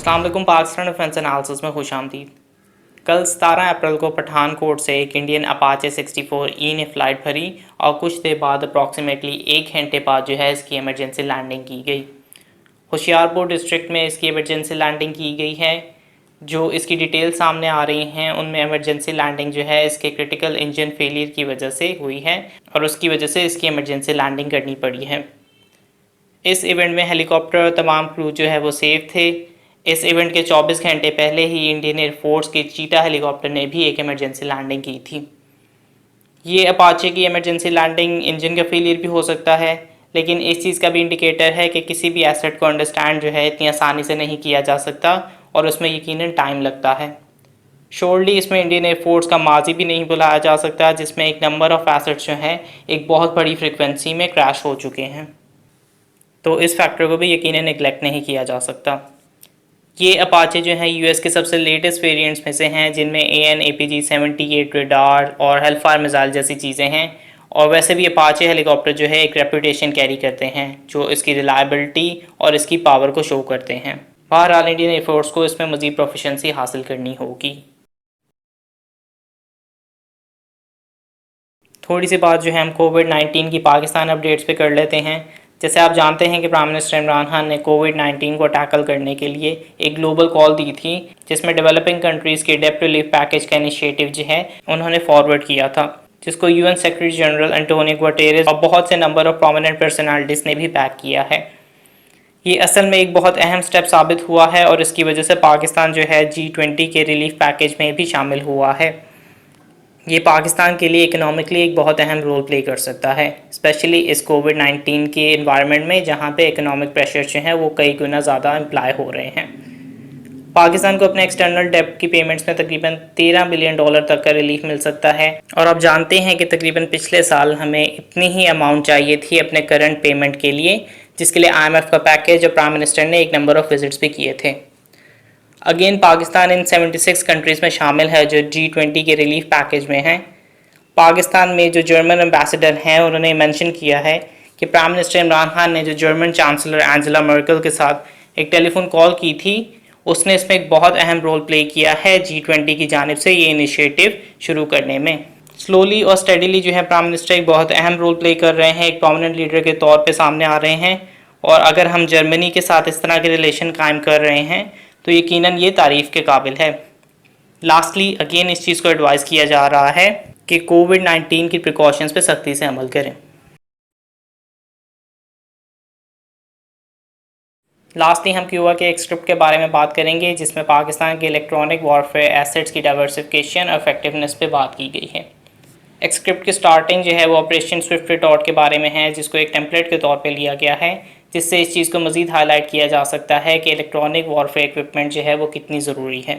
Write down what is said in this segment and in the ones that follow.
अस्सलाम वालेकुम। Pakistan defence analysis में खुशामदीद। कल 17 अप्रैल को पठानकोट से एक इंडियन अपाचे 64E ने फ़्लाइट भरी और कुछ देर बाद अप्रॉक्सीमेटली 1 घंटे बाद जो है इसकी इमरजेंसी लैंडिंग की गई। होशियारपुर डिस्ट्रिक्ट में इसकी इमरजेंसी लैंडिंग की गई है। जो इसकी डिटेल सामने आ रही हैं उनमें इमरजेंसी लैंडिंग जो है इसके क्रिटिकल इंजन फेलियर की वजह से हुई है और उसकी वजह से इसकी इमरजेंसी लैंडिंग करनी पड़ी है। इस इवेंट में हेलीकॉप्टर और तमाम क्रू जो है वो सेफ थे। इस इवेंट के 24 घंटे पहले ही इंडियन एयरफोर्स के चीता हेलीकॉप्टर ने भी एक इमरजेंसी लैंडिंग की थी। ये अपाचे की इमरजेंसी लैंडिंग इंजन का फेलियर भी हो सकता है, लेकिन इस चीज़ का भी इंडिकेटर है कि किसी भी एसेट को अंडरस्टैंड जो है इतनी आसानी से नहीं किया जा सकता और उसमें यकीनन टाइम लगता है। श्योरली इसमें इंडियन एयरफोर्स का माजी भी नहीं बुलाया जा सकता, जिसमें एक नंबर ऑफ़ एसेट्स जो हैं एक बहुत बड़ी फ्रिक्वेंसी में क्रैश हो चुके हैं, तो इस फैक्टर को भी यकीनन नेगलेक्ट नहीं किया जा सकता। ये अपाचे जो हैं यूएस के सबसे लेटेस्ट वेरिएंट्स में से हैं, जिनमें AN APG-78 रेडार और हेलफायर मिसाइल जैसी चीज़ें हैं। और वैसे भी अपाचे हेलीकॉप्टर जो है एक रेपुटेशन कैरी करते हैं जो इसकी रिलायबिलिटी और इसकी पावर को शो करते हैं। बहरहाल इंडियन एयरफोर्स को इसमें मज़ीद प्रोफिशेंसी हासिल करनी होगी। थोड़ी सी बात जो है हम कोविड-19 की पाकिस्तान अपडेट्स पे कर लेते हैं। जैसे आप जानते हैं कि प्राइम मिनिस्टर इमरान खान ने कोविड-19 को टैकल करने के लिए एक ग्लोबल कॉल दी थी, जिसमें डेवलपिंग कंट्रीज़ के डेप्ट रिलीफ पैकेज का इनिशिएटिव जो है उन्होंने फॉरवर्ड किया था, जिसको UN secretary general Antonio Guterres और बहुत से नंबर ऑफ प्रोमिनेंट पर्सनालिटीज़ ने भी बैक किया है। ये असल में एक बहुत अहम स्टेप साबित हुआ है और इसकी वजह से पाकिस्तान जो है G20 के रिलीफ पैकेज में भी शामिल हुआ है। ये पाकिस्तान के लिए इकोनॉमिकली एक बहुत अहम रोल प्ले कर सकता है, स्पेशली इस कोविड-19 के इन्वायरमेंट में जहाँ पे इकोनॉमिक प्रेशर जो हैं वो कई गुना ज़्यादा इम्प्लाई हो रहे हैं। पाकिस्तान को अपने एक्सटर्नल डेब्ट की पेमेंट्स में तकरीबन $13 बिलियन तक का रिलीफ मिल सकता है और आप जानते हैं कि तकरीबन पिछले साल हमें इतनी ही अमाउंट चाहिए थी अपने करंट पेमेंट के लिए, जिसके लिए IMF का पैकेज और प्राइम मिनिस्टर ने एक नंबर ऑफ़ विजिट्स भी किए थे। अगेन पाकिस्तान इन 76 कंट्रीज़ में शामिल है जो G20 के रिलीफ पैकेज में हैं। पाकिस्तान में जो जर्मन एम्बेसडर हैं उन्होंने मेंशन किया है कि प्राइम मिनिस्टर इमरान खान ने जो जर्मन चांसलर एंजेला मर्केल के साथ एक टेलीफोन कॉल की थी, उसने इसमें एक बहुत अहम रोल प्ले किया है G20 की जानिब से ये इनिशिएटिव शुरू करने में। स्लोली और स्टडीली जो है प्राइम मिनिस्टर एक बहुत अहम रोल प्ले कर रहे हैं, एक प्रोमिनेंट लीडर के तौर पर सामने आ रहे हैं। और अगर हम जर्मनी के साथ इस तरह के रिलेशन कायम कर रहे हैं तो यकीनन ये तारीफ़ के काबिल है। लास्टली अगेन इस चीज़ को एडवाइस किया जा रहा है कि कोविड-19 की प्रिकॉशंस पे सख्ती से अमल करें। लास्टली हम क्यूबा के एक स्क्रिप्ट के बारे में बात करेंगे, जिसमें पाकिस्तान के इलेक्ट्रॉनिक वॉरफेयर एसेट्स की डाइवर्सिफिकेशन और इफेक्टिवनेस पे बात की गई है। एक स्क्रिप्ट की स्टार्टिंग जो है वो ऑपरेशन स्विफ्ट रिटॉर्ट के बारे में है, जिसको एक टेम्पलेट के तौर पे लिया गया है, जिससे इस चीज़ को मज़ीद हाईलाइट किया जा सकता है कि इलेक्ट्रॉनिक वॉरफेयर इक्विपमेंट जो है वो कितनी ज़रूरी है।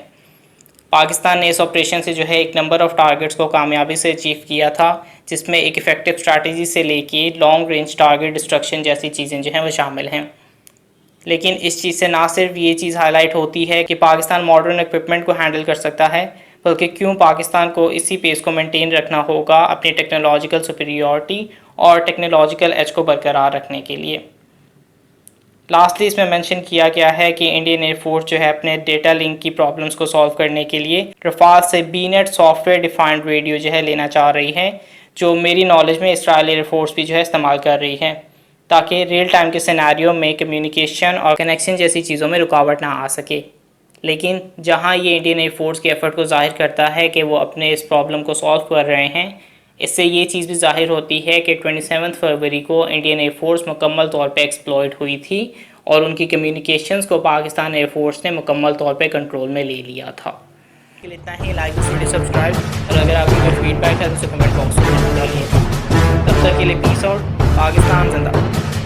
पाकिस्तान ने इस ऑपरेशन से जो है एक नंबर ऑफ़ टारगेट्स को कामयाबी से अचीव किया था, जिसमें एक इफ़ेक्टिव स्ट्रैटेजी से लेके लॉन्ग रेंज टारगेट डिस्ट्रक्शन जैसी चीज़ें जो हैं वो शामिल हैं। लेकिन इस चीज़ से ना सिर्फ ये चीज़ हाईलाइट होती है कि पाकिस्तान मॉडर्न इक्विपमेंट को हैंडल कर सकता है, बल्कि क्यों पाकिस्तान को इसी पेस को मेंटेन रखना होगा अपनी टेक्नोलॉजिकल सुपीरियॉरिटी और टेक्नोलॉजिकल एज को बरकरार रखने के लिए। लास्टली इसमें मेंशन किया गया है कि इंडियन एयरफोर्स जो है अपने डेटा लिंक की प्रॉब्लम्स को सॉल्व करने के लिए रफाल से BNet सॉफ्टवेयर डिफाइंड रेडियो जो है लेना चाह रही है, जो मेरी नॉलेज में इसराइल एयरफोर्स भी जो है इस्तेमाल कर रही है, ताकि रियल टाइम के सिनेरियो में कम्युनिकेशन और कनेक्शन जैसी चीज़ों में रुकावट ना आ सके। लेकिन जहाँ ये इंडियन एयरफोर्स के एफर्ट को जाहिर करता है कि वो अपने इस प्रॉब्लम को सॉल्व कर रहे हैं, इससे ये चीज़ भी जाहिर होती है कि 27 फरवरी को इंडियन एयरफोर्स मुकम्मल तौर पे एक्सप्लॉइट हुई थी और उनकी कम्युनिकेशंस को पाकिस्तान एयरफोर्स ने मुकम्मल तौर पे कंट्रोल में ले लिया था। इतना ही, लाइक वीडियो सब्सक्राइब, और अगर आपकी कोई फीडबैक है तो उसे कमेंट बॉक्स में डालिए। तब तक के लिए पीस आउट। पाकिस्तान जिंदाबाद।